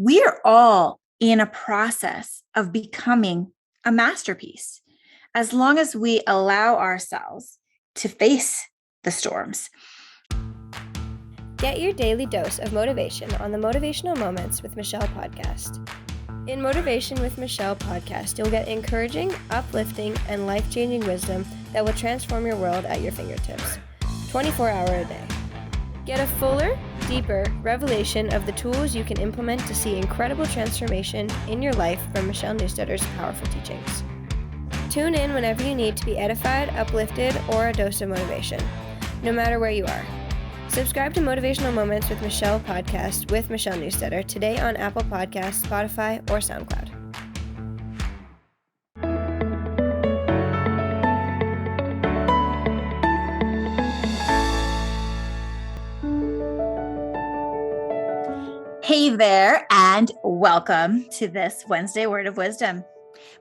We are all in a process of becoming a masterpiece as long as we allow ourselves to face the storms. Get your daily dose of motivation on the Motivational Moments with Michelle podcast. In Motivation with Michelle podcast, you'll get encouraging, uplifting, and life-changing wisdom that will transform your world at your fingertips, 24 hours a day. Get a fuller, deeper revelation of the tools you can implement to see incredible transformation in your life from Michelle Newstetter's powerful teachings. Tune in whenever you need to be edified, uplifted, or a dose of motivation, no matter where you are. Subscribe to Motivational Moments with Michelle podcast with Michelle Newstetter today on Apple Podcasts, Spotify, or SoundCloud. Hey there, and welcome to this Wednesday Word of Wisdom.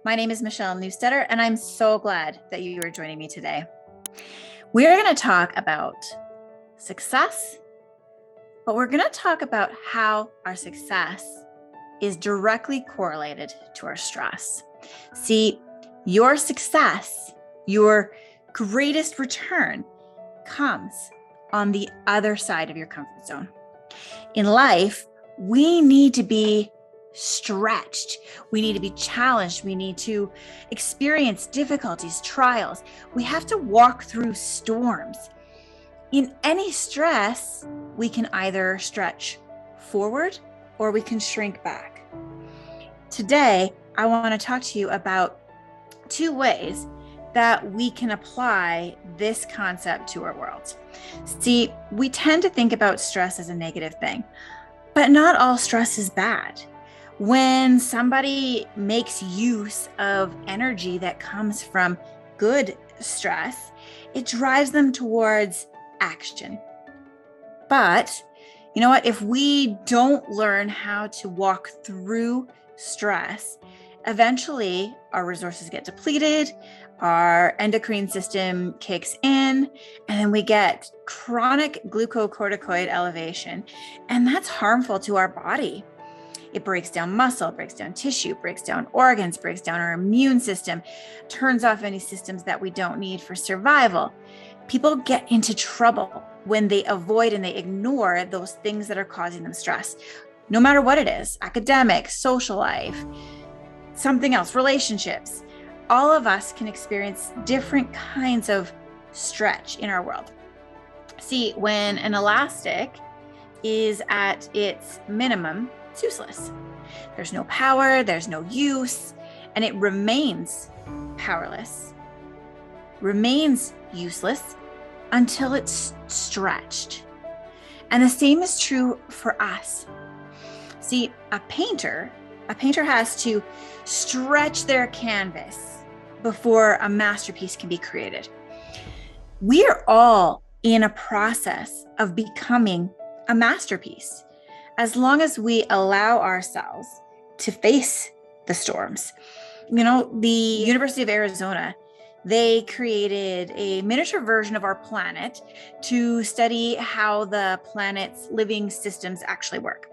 My name is Michelle Newstetter, and I'm so glad that you are joining me today. We're going to talk about success, but we're going to talk about how our success is directly correlated to our stress. See, your success, your greatest return, comes on the other side of your comfort zone. In life, we need to be stretched. We need to be challenged. We need to experience difficulties, trials. We have to walk through storms. In any stress, we can either stretch forward or we can shrink back. Today, I want to talk to you about two ways that we can apply this concept to our world. See, we tend to think about stress as a negative thing, but not all stress is bad. When somebody makes use of energy that comes from good stress, it drives them towards action. But you know what? If we don't learn how to walk through stress, eventually our resources get depleted, our endocrine system kicks in, and then we get chronic glucocorticoid elevation, and that's harmful to our body. It breaks down muscle, breaks down tissue, breaks down organs, breaks down our immune system, turns off any systems that we don't need for survival. People get into trouble when they avoid and they ignore those things that are causing them stress, no matter what it is: academic, social life, something else, relationships. All of us can experience different kinds of stretch in our world. See, when an elastic is at its minimum, it's useless. There's no power, there's no use, and it remains powerless, remains useless until it's stretched. And the same is true for us. See, a painter has to stretch their canvas before a masterpiece can be created. We are all in a process of becoming a masterpiece as long as we allow ourselves to face the storms. You know, the University of Arizona, they created a miniature version of our planet to study how the planet's living systems actually work.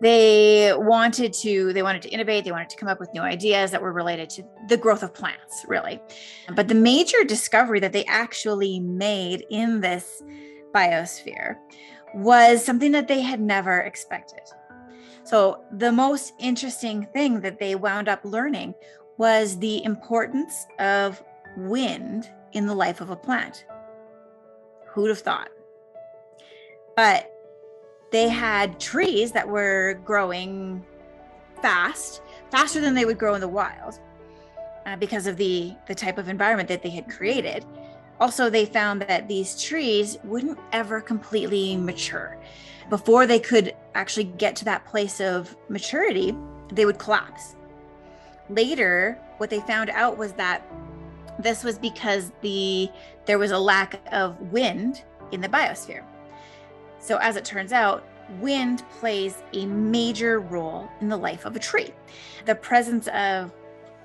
They wanted to innovate. They wanted to come up with new ideas that were related to the growth of plants, really. But the major discovery that they actually made in this biosphere was something that they had never expected. So the most interesting thing that they wound up learning was the importance of wind in the life of a plant. Who'd have thought? But they had trees that were growing faster than they would grow in the wild, because of the type of environment that they had created. Also, they found that these trees wouldn't ever completely mature. Before they could actually get to that place of maturity, they would collapse. Later, what they found out was that this was because there was a lack of wind in the biosphere. So as it turns out, wind plays a major role in the life of a tree. The presence of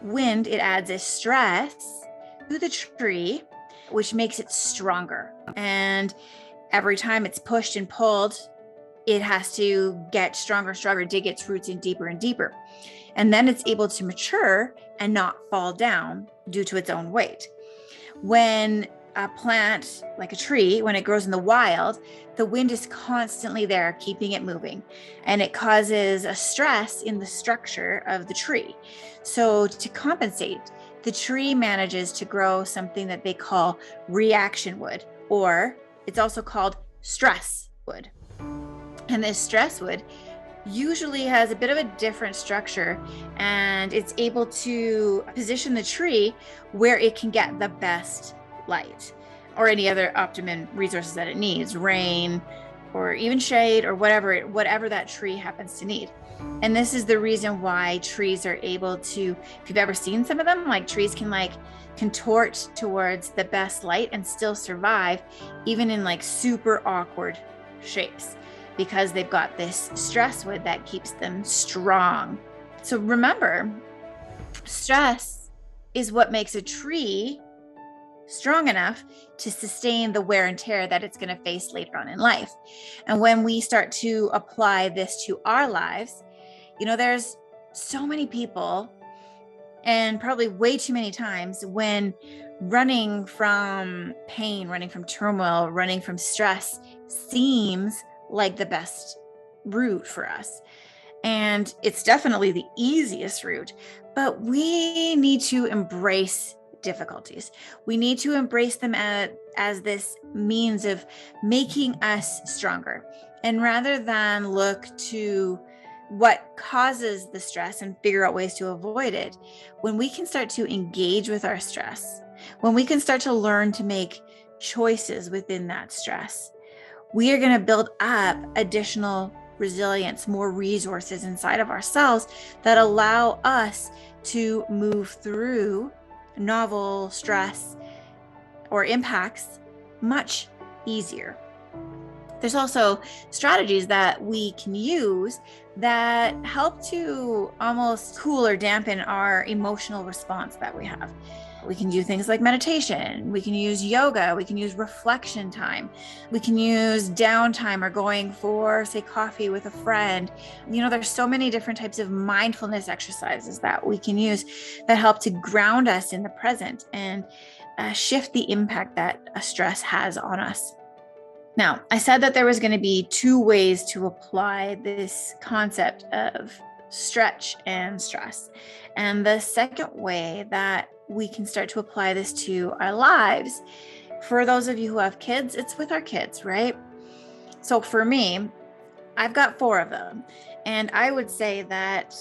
wind, it adds a stress to the tree, which makes it stronger. And every time it's pushed and pulled, it has to get stronger and stronger, dig its roots in deeper and deeper. And then it's able to mature and not fall down due to its own weight. When a plant, like a tree, when it grows in the wild, the wind is constantly there, keeping it moving, and it causes a stress in the structure of the tree. So to compensate, the tree manages to grow something that they call reaction wood, or it's also called stress wood. And this stress wood usually has a bit of a different structure, and it's able to position the tree where it can get the best light or any other optimum resources that it needs, rain or even shade or whatever that tree happens to need. And this is the reason why trees are able to, if you've ever seen some of them, like trees can like contort towards the best light and still survive even in like super awkward shapes, because they've got this stress wood that keeps them strong. So remember, stress is what makes a tree strong enough to sustain the wear and tear that it's going to face later on in life. And when we start to apply this to our lives, there's so many people, and probably way too many times, when running from pain, running from turmoil, running from stress seems like the best route for us. And it's definitely the easiest route, but we need to embrace difficulties. We need to embrace them as this means of making us stronger. And rather than look to what causes the stress and figure out ways to avoid it, when we can start to engage with our stress, when we can start to learn to make choices within that stress, we are going to build up additional resilience, more resources inside of ourselves that allow us to move through novel stress or impacts much easier. There's also strategies that we can use that help to almost cool or dampen our emotional response that we have. We can do things like meditation. We can use yoga. We can use reflection time. We can use downtime or going for, say, coffee with a friend. There's so many different types of mindfulness exercises that we can use that help to ground us in the present and shift the impact that a stress has on us. Now, I said that there was going to be two ways to apply this concept of stretch and stress. And the second way that we can start to apply this to our lives, for those of you who have kids, it's with our kids, right? So for me, I've got 4 of them. And I would say that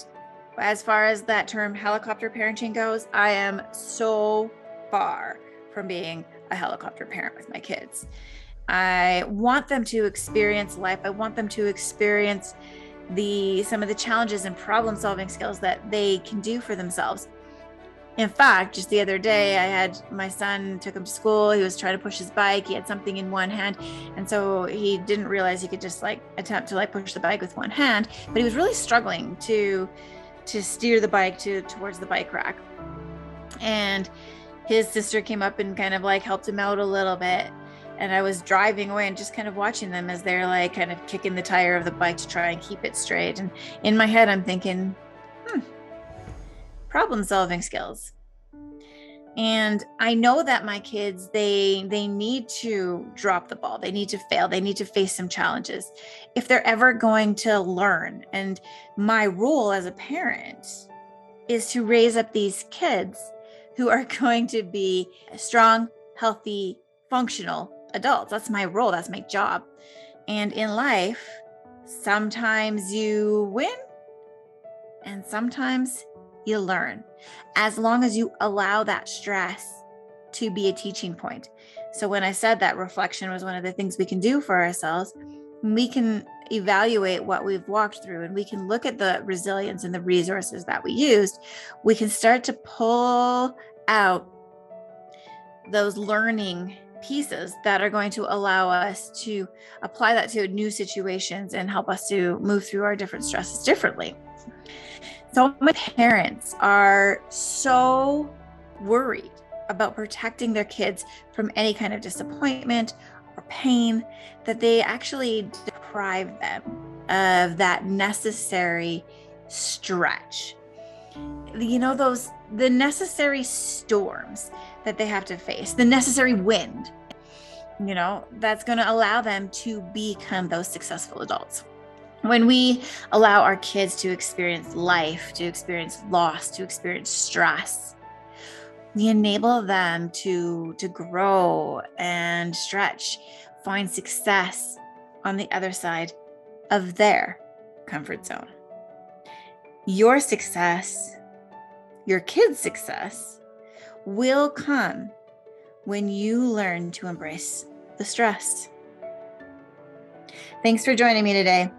as far as that term helicopter parenting goes, I am so far from being a helicopter parent with my kids. I want them to experience life. I want them to experience some of the challenges and problem-solving skills that they can do for themselves. In fact, just the other day, I had my son, took him to school. He was trying to push his bike. He had something in one hand. And so he didn't realize he could just attempt to push the bike with one hand, but he was really struggling to steer the bike towards the bike rack. And his sister came up and kind of helped him out a little bit. And I was driving away and just kind of watching them as they're kind of kicking the tire of the bike to try and keep it straight. And in my head, I'm thinking, problem solving skills. And I know that my kids, they need to drop the ball. They need to fail. They need to face some challenges if they're ever going to learn. And my role as a parent is to raise up these kids who are going to be strong, healthy, functional adults. That's my role. That's my job. And in life, sometimes you win and sometimes you learn, as long as you allow that stress to be a teaching point. So when I said that reflection was one of the things we can do for ourselves, we can evaluate what we've walked through and we can look at the resilience and the resources that we used. We can start to pull out those learning pieces that are going to allow us to apply that to new situations and help us to move through our different stresses differently. So many parents are so worried about protecting their kids from any kind of disappointment or pain, that they actually deprive them of that necessary stretch. The necessary storms that they have to face, the necessary wind, that's going to allow them to become those successful adults. When we allow our kids to experience life, to experience loss, to experience stress, we enable them to grow and stretch, find success on the other side of their comfort zone. Your success, your kids' success, will come when you learn to embrace the stress. Thanks for joining me today.